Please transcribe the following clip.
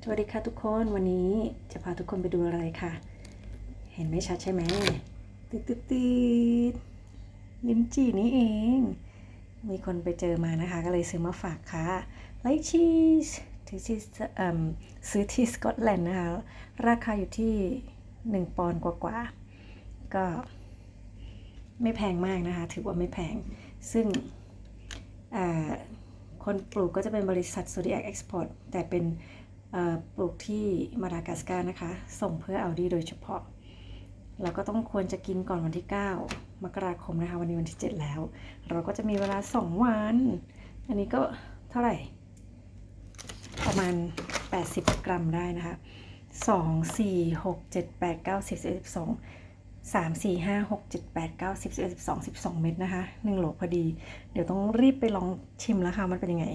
สวัสดีค่ะทุกคนวันนี้จะพาทุกคนไปดูอะไรค่ะเห็นไม่ชัดใช่ไหมติดลิ้นจี่นี่เองมีคนไปเจอมานะคะก็เลยซื้อมาฝากค่ะไลท์ชีสที่ซื้อที่สกอตแลนด์นะคะราคาอยู่ที่1 ปอนด์กว่าๆก็ไม่แพงมากนะคะถือว่าไม่แพงซึ่งคนปลูกก็จะเป็นบริษัท Zodiac Export แต่เป็นปลูกที่มาดากัสการ์นะคะส่งเพื่ออัลดีโดยเฉพาะเราก็ต้องควรจะกินก่อนวันที่9 มกราคมนะคะวันนี้วันที่7แล้วเราก็จะมีเวลา2 วันอันนี้ก็เท่าไหร่ประมาณ80 กรัมได้นะคะ2 4 6 7 8 9 10 11 12 3 4 5 6 7 8 9 10 11 12 12 เม็ดนะคะ1 โหลพอดีเดี๋ยวต้องรีบไปลองชิมแล้วค่ะมันเป็นยังไง